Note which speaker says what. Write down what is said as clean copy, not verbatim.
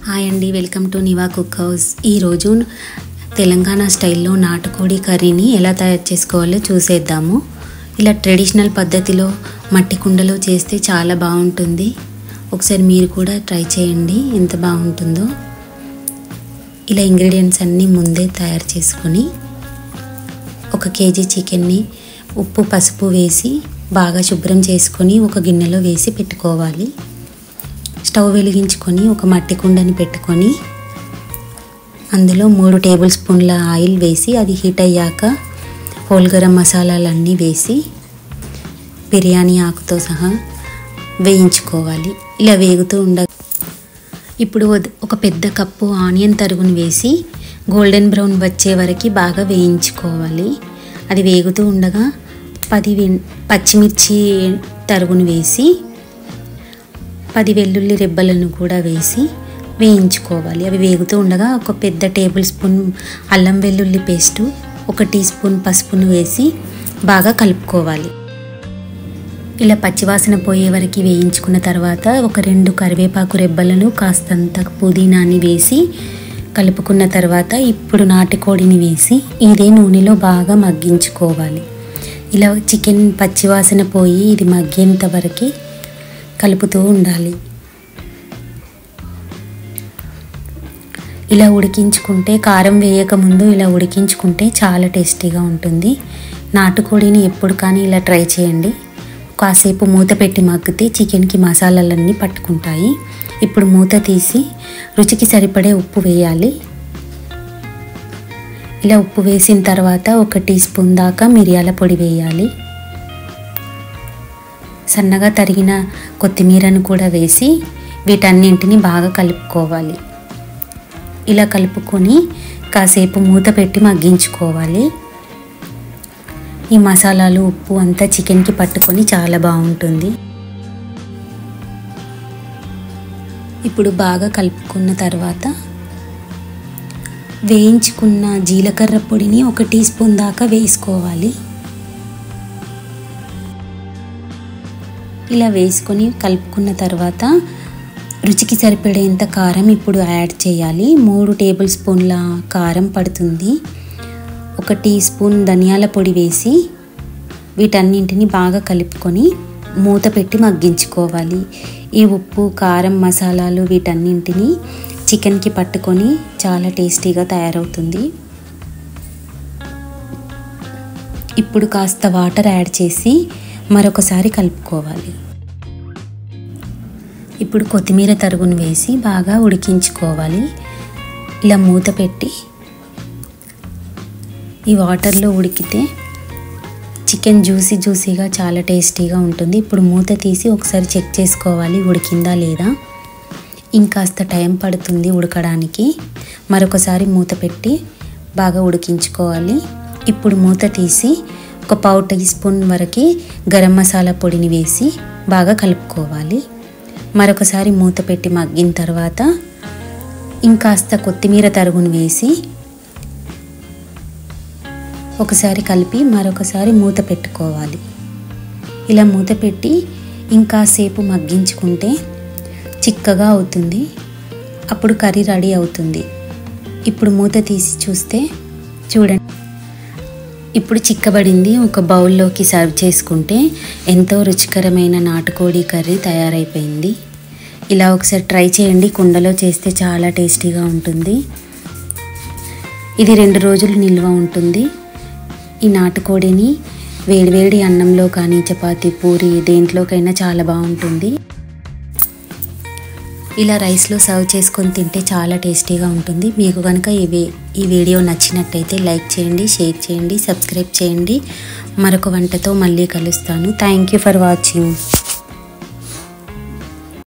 Speaker 1: Hi అండి, welcome to నివా cook house. ఈరోజు తెలంగాణ స్టైల్లో నాటుకోడి కర్రీని ఎలా తయారు చేసుకోవాలో చూసేద్దాము. ఇలా ట్రెడిషనల్ పద్ధతిలో మట్టి కుండలో చేస్తే చాలా బాగుంటుంది. ఒకసారి మీరు కూడా ట్రై చేయండి, ఎంత బాగుంటుందో. ఇలా ఇంగ్రీడియంట్స్ అన్నీ ముందే తయారు చేసుకొని 1 కేజీ చికెన్ని ఉప్పు పసుపు వేసి బాగా శుభ్రం చేసుకొని ఒక గిన్నెలో వేసి పెట్టుకోవాలి. స్టవ్ వెలిగించుకొని ఒక మట్టి కుండని పెట్టుకొని అందులో 3 టేబుల్ స్పూన్ల ఆయిల్ వేసి అది హీట్ అయ్యాక హోల్ గరం మసాలాలన్నీ వేసి బిర్యానీ ఆకుతో సహా వేయించుకోవాలి. ఇలా వేగుతూ ఇప్పుడు ఒక పెద్ద కప్పు ఆనియన్ తరుగుని వేసి గోల్డెన్ బ్రౌన్ వచ్చే వరకు బాగా వేయించుకోవాలి. అది వేగుతూ ఉండగా 10 పచ్చిమిర్చి తరుగుని వేసి 10 వెల్లుల్లి రెబ్బలను కూడా వేసి వేయించుకోవాలి. అవి వేగుతూ ఉండగా ఒక పెద్ద టేబుల్ స్పూన్ అల్లం వెల్లుల్లి పేస్టు 1 టీ స్పూన్ పసుపును వేసి బాగా కలుపుకోవాలి. ఇలా పచ్చివాసన పోయే వరకు వేయించుకున్న తర్వాత ఒక 2 కరివేపాకు రెబ్బలను కాస్తంత పుదీనాని వేసి కలుపుకున్న తర్వాత ఇప్పుడు నాటుకోడిని వేసి ఇదే నూనెలో బాగా మగ్గించుకోవాలి. ఇలా చికెన్ పచ్చివాసన పోయి ఇది మగ్గేంత వరకు కలుపుతూ ఉండాలి. ఇలా ఉడికించుకుంటే కారం వేయకముందు ఇలా ఉడికించుకుంటే చాలా టేస్టీగా ఉంటుంది. నాటుకోడిని ఎప్పుడు కానీ ఇలా ట్రై చేయండి. కాసేపు మూత పెట్టి మగ్గితే చికెన్కి మసాలాలన్నీ పట్టుకుంటాయి. ఇప్పుడు మూత తీసి రుచికి సరిపడే ఉప్పు వేయాలి. ఇలా ఉప్పు వేసిన తర్వాత 1 టీ స్పూన్ దాకా మిరియాల పొడి వేయాలి. సన్నగా తరిగిన కొత్తిమీరను కూడా వేసి వీటన్నింటిని బాగా కలుపుకోవాలి. ఇలా కలుపుకొని కాసేపు మూత పెట్టి మగ్గించుకోవాలి. ఈ మసాలాలు ఉప్పు అంతా చికెన్కి పట్టుకొని చాలా బాగుంటుంది. ఇప్పుడు బాగా కలుపుకున్న తర్వాత వేయించుకున్న జీలకర్ర పొడిని 1 టీ స్పూన్ దాకా వేసుకోవాలి. ఇలా వేసుకొని కలుపుకున్న తర్వాత రుచికి సరిపడేంత కారం ఇప్పుడు యాడ్ చేయాలి. 3 టేబుల్ స్పూన్ల కారం పడుతుంది. 1 టీ స్పూన్ ధనియాల పొడి వేసి వీటన్నింటిని బాగా కలుపుకొని మూత పెట్టి మగ్గించుకోవాలి. ఈ ఉప్పు కారం మసాలాలు వీటన్నింటిని చికెన్కి పట్టుకొని చాలా టేస్టీగా తయారవుతుంది. ఇప్పుడు కాస్త వాటర్ యాడ్ చేసి మరొకసారి కలుపుకోవాలి. ఇప్పుడు కొత్తిమీర తరుగును వేసి బాగా ఉడికించుకోవాలి. ఇలా మూత పెట్టి ఈ వాటర్లో ఉడికితే చికెన్ జ్యూసీగా చాలా టేస్టీగా ఉంటుంది. ఇప్పుడు మూత తీసి ఒకసారి చెక్ చేసుకోవాలి ఉడికిందా లేదా. ఇంకాస్త టైం పడుతుంది ఉడకడానికి. మరొకసారి మూత పెట్టి బాగా ఉడికించుకోవాలి. ఇప్పుడు మూత తీసి ఒక 1/4 టీ స్పూన్ వరకు గరం మసాలా పొడిని వేసి బాగా కలుపుకోవాలి. మరొకసారి మూత పెట్టి మగ్గిన తర్వాత ఇంకాస్త కొత్తిమీర తరుగును వేసి ఒకసారి కలిపి మరొకసారి మూత పెట్టుకోవాలి. ఇలా మూత పెట్టి ఇంకాసేపు మగ్గించుకుంటే చిక్కగా అవుతుంది. అప్పుడు కర్రీ రెడీ అవుతుంది. ఇప్పుడు మూత తీసి చూస్తే చూడండి, ఇప్పుడు చిక్కబడింది. ఒక బౌల్లోకి సర్వ్ చేసుకుంటే ఎంతో రుచికరమైన నాటుకోడి కర్రీ తయారైపోయింది. ఇలా ఒకసారి ట్రై చేయండి. కుండలో చేస్తే చాలా టేస్టీగా ఉంటుంది. ఇది 2 రోజులు నిల్వ ఉంటుంది. ఈ నాటుకోడిని వేడివేడి అన్నంలో కానీ చపాతీ పూరి దేంట్లోకైనా చాలా బాగుంటుంది. ఇలా రైస్లో సర్వ్ చేసుకొని తింటే చాలా టేస్టీగా ఉంటుంది. మీకు కనుక ఈ వీడియో నచ్చినట్టయితే లైక్ చేయండి, షేర్ చేయండి, సబ్స్క్రైబ్ చేయండి. మరొక వంటతో మళ్ళీ కలుస్తాను. Thank you for watching.